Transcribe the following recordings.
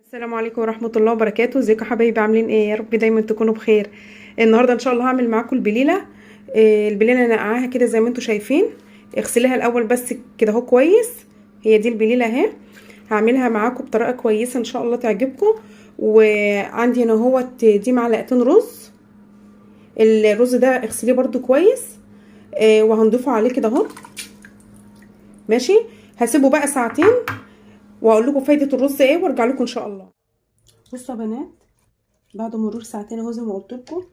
السلام عليكم ورحمة الله وبركاته. ازيكم يا حبايبي؟ عاملين ايه؟ يا رب دايما تكونوا بخير. النهارده ان شاء الله هعمل معاكم البليله. البليله نقعاها كده زي ما انتم شايفين. اغسليها الاول بس كده اهو كويس. هي دي البليله اهي. هعملها معاكم بطريقه كويسه ان شاء الله تعجبكم. وعندي هنا اهوت دي معلقتين رز. الرز ده اغسليه برده كويس. وهنضيفه عليه كده اهو. ماشي. هسيبه بقى ساعتين واقول لكم فايده الرز ايه وارجع لكم ان شاء الله. بصوا يا بنات، بعد مرور ساعتين اهو زي ما قلت لكم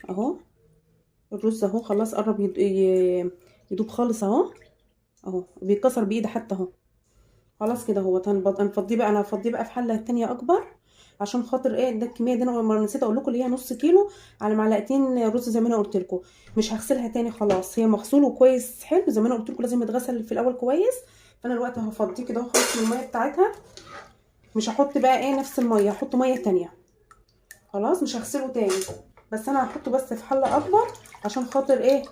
اهو. الرز اهو خلاص قرب يدوب خالص اهو. اهو بيتكسر بايدي حتى اهو. خلاص كده اهو هنفضيه بقى. انا هفضيه بقى في حله تانية اكبر عشان خاطر ايه ده الكميه دي. انا نسيت اقول لكم اللي هي نص كيلو على معلقتين رز زي ما انا قلت لكم. مش هغسلها تاني خلاص، هي مغسول وكويس حلو زي ما انا قلت لكم. لازم يتغسل في الاول كويس. فانا دلوقتي هفضيه كده اهو خالص من الميه بتاعتها. مش هحط بقى ايه نفس الميه، هحط ميه تانية. خلاص مش هغسله تاني، بس انا هحطه بس في حله اكبر عشان خاطر إيه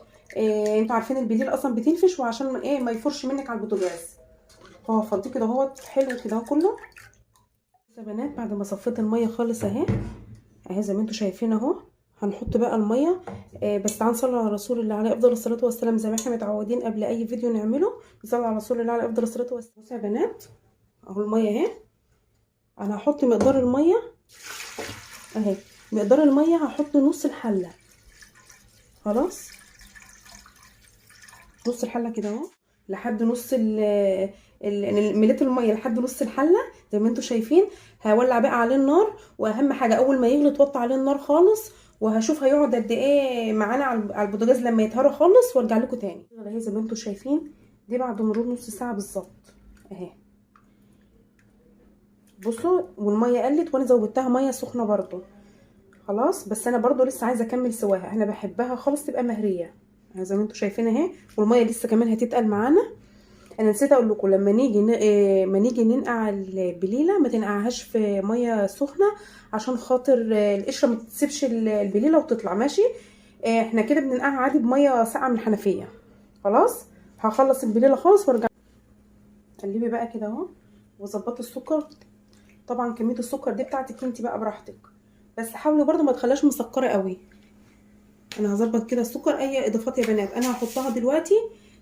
انتوا عارفين البليل اصلا بتنفش، وعشان ايه ما يفرش منك على البوتاجاز. فهفضيه كده اهوت حلو كده اهو كله. يا بنات بعد ما صفيت الميه خالص اهي زي ما انتوا شايفين اهو. هنحط بقى الميه. بس تعالوا نصلي على رسول الله عليه افضل الصلاه والسلام زي ما احنا متعودين قبل اي فيديو نعمله. نصلي على رسول الله عليه افضل الصلاه والسلام. بصوا يا بنات اهو الميه اهي. انا هحط مقدار الميه اهي. مقدار الميه هحط نص الحله. خلاص نص الحله كده اهو لحد نص مليت الميه لحد نص الحله زي ما انتم شايفين. هولع بقى عليه النار، واهم حاجه اول ما يغلي توطي عليه النار خالص. وهشوف هيقعد قد ايه معانا على البوتاجاز لما يتهرى خالص وارجع لكم تاني. اهي زي ما انتم شايفين دي بعد مرور نص ساعه بالظبط اهي. بصوا والميه قلت وانا زودتها ميه سخنه برضو. خلاص بس انا برضو لسه عايزه اكمل سواها. انا بحبها خالص تبقى مهريه زي ما انتم شايفين اهي. والميه لسه كمان هتتقل معانا. انا نسيت اقول لكم لما نيجي ننقع البليله ما تنقعهاش في ميه سخنه عشان خاطر القشره ما تسيبش البليله وتطلع. ماشي. احنا كده بننقعها عادي بميه ساقعه من الحنفيه. خلاص هخلص البليله خالص وارجع. قلبي بقى كده اهو وظبطي السكر. طبعا كميه السكر دي بتاعتك انت بقى براحتك، بس حاولي برده ما تخليهاش مسكره قوي. انا هظبط كده السكر. اي اضافات يا بنات انا هحطها دلوقتي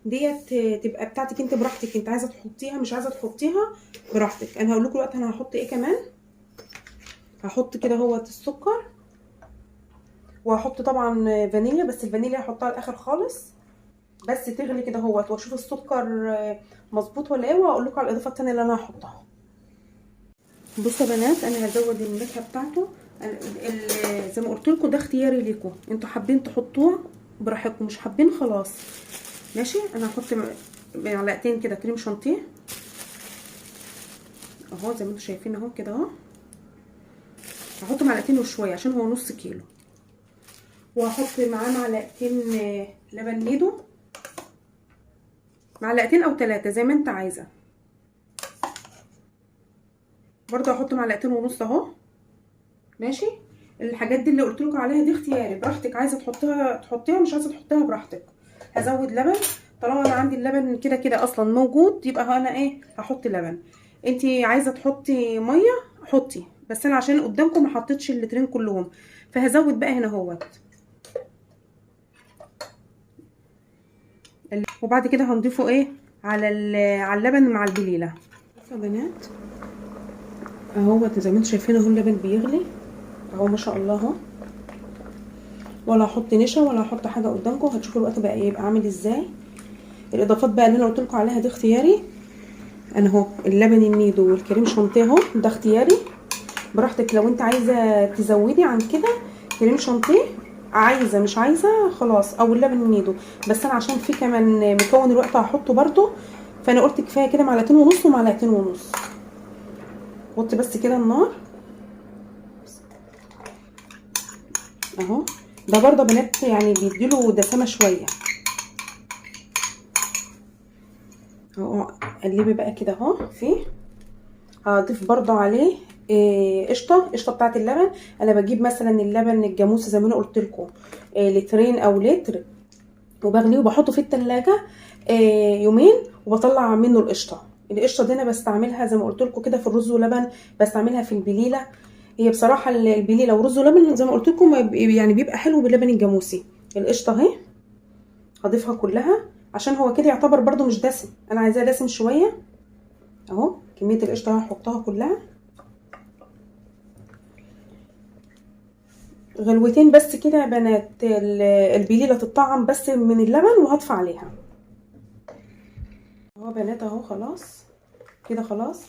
ديت تبقى بتاعتك انت براحتك. انت عايزه تحطيها مش عايزه تحطيها براحتك. انا هقول لكم دلوقتي انا هحط ايه كمان. هحط كده اهوت السكر، وهحط طبعا فانيليا. بس الفانيليا هحطها على الاخر خالص بس تغلي كده اهوت واشوف السكر مظبوط ولا ايه، وهقول لكم على الاضافات الثانيه اللي انا هحطها. بصوا يا بنات انا هزود النكهه بتاعته. زي ما قلت لكم ده اختياري ليكم. انتوا حابين تحطوه براحتكم، مش حابين خلاص. ماشي. انا هحط معلقتين كده كريم شانتيه اهو زي ما انتم شايفين اهو كده اهو. هحط معلقتين وشويه عشان هو نص كيلو. وهحط معاه معلقتين لبن نيدو. معلقتين او 3 زي ما انت عايزه. برضه هحط معلقتين ونص اهو. ماشي. الحاجات دي اللي قلت لكم عليها دي اختياري براحتك. عايزه تحطيها مش عايزه تحطيها براحتك. هزود لبن طالما انا عندي اللبن كده كده اصلا موجود، يبقى انا هحط لبن. انتي عايزه تحطي ميه حطي، بس انا عشان قدامكم ما حطيتش اللترين كلهم فهزود بقى هنا اهوت. وبعد كده هنضيفه على اللبن مع البليله. بصوا يا بنات اهوت زي ما انتم شايفين اهو اللبن بيغلي اهو ما شاء الله اهو. ولا هحط نشا ولا هحط حاجه قدامكم. هتشوفوا الوقت بقى يبقى عامل ازاي. الاضافات بقى اللي انا قلت لكم عليها دي اختياري. انا اهو اللبن النيدو والكريم شانتيه اهو ده اختياري براحتك. لو انت عايزه تزودي عن كده كريم شانتيه عايزه، مش عايزه خلاص، او اللبن النيدو. بس انا عشان في كمان مكون الوقت هحطه برده فانا قلت كفايه كده معلقتين ونص ومعلقتين ونص. وطي بس كده النار اهو. ده برده بنات يعني بيديله دسامه شويه اهو. قلبي بقى كده اهو. هضيف برده عليه قشطه بتاعه اللبن. انا بجيب مثلا اللبن الجاموسي زي ما انا قلت لكم لترين او لتر، وبغليه وبحطه في التلاجة يومين وبطلع منه القشطه. القشطه دي انا بستعملها زي ما قلت لكم كده في الرز ولبن، بستعملها في البليله. هي بصراحه البليله ورز ولبن زي ما قلت لكم يعني بيبقى حلو باللبن الجاموسي. القشطه اهي هضيفها كلها عشان هو كده يعتبر برده مش دسم، انا عايزاه دسم شويه اهو. كميه القشطه هحطها كلها غلوتين بس كده يا بنات، البليله تطعم بس من اللبن وهطفي عليها اهو بنات اهو. خلاص كده خلاص،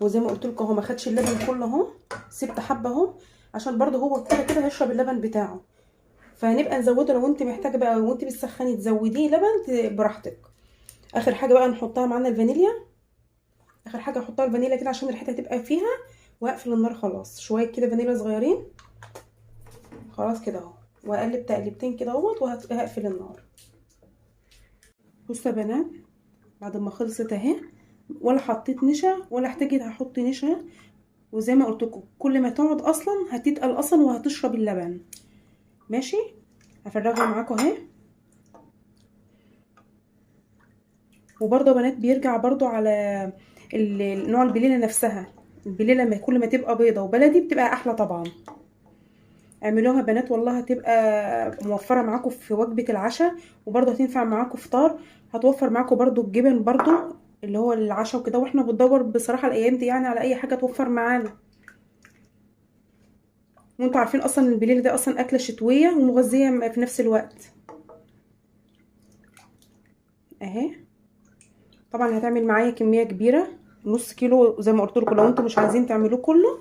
وزي ما قلت لكم اهو ما خدش اللبن كله اهو، سبت حبه اهو عشان برده هو كده كده هيشرب اللبن بتاعه، فهنبقى نزوده لو انت محتاجه بقى وانت بتسخني تزوديه لبن براحتك. اخر حاجه بقى نحطها معانا الفانيليا، اخر حاجه احطها الفانيليا كده عشان ريحتها تبقى فيها، واقفل النار خلاص. شويه كده فانيليا صغيرين خلاص كده اهو، واقلب تقلبتين كده اهوت وهقفل النار. بصوا يا بنات بعد ما خلصت اهي، ولا حطيت نشا ولا احتاجت هحط نشا، وزي ما قلت لكم كل ما تقعد اصلا هتتقل اصلا وهتشرب اللبن. ماشي هفرغها معاكم اهي. وبرده يا بنات بيرجع برده على نوع البليله نفسها. البليله كل ما تبقى بيضه وبلدي بتبقى احلى طبعا. اعملوها بنات والله هتبقى موفره معاكم في وجبه العشاء، وبرده هتنفع معاكم فطار. هتوفر معاكم برده الجبن برده اللي هو العشاء وكده، واحنا بندور بصراحه الايام دي يعني على اي حاجه توفر معانا. وانتوا عارفين اصلا البليله دي اصلا اكله شتويه ومغذيه في نفس الوقت اهي. طبعا هتعمل معايا كميه كبيره نص كيلو زي ما قلت لكم. لو انتوا مش عايزين تعملوه كله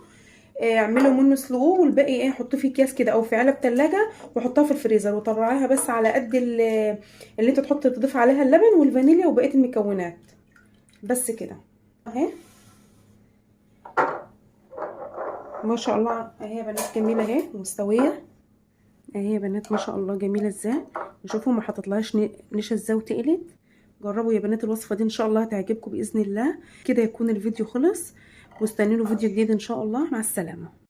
اعملوا منه سلقوه، والباقي ايه حطوه في اكياس كده او في علب تلاجة وحطها في الفريزر، وطلعيها بس على قد اللي انت تضيف عليها اللبن والفانيليا وبقيه المكونات بس كده اهي. ما شاء الله اهي يا بنات جميله اهي مستويه اهي يا بنات ما شاء الله جميله ازاي. وشوفوا ما حطيتلهاش نشا ازاي وتقلت. جربوا يا بنات الوصفه دي ان شاء الله هتعجبكم باذن الله. كده يكون الفيديو خلص، واستنوا فيديو جديد ان شاء الله. مع السلامه.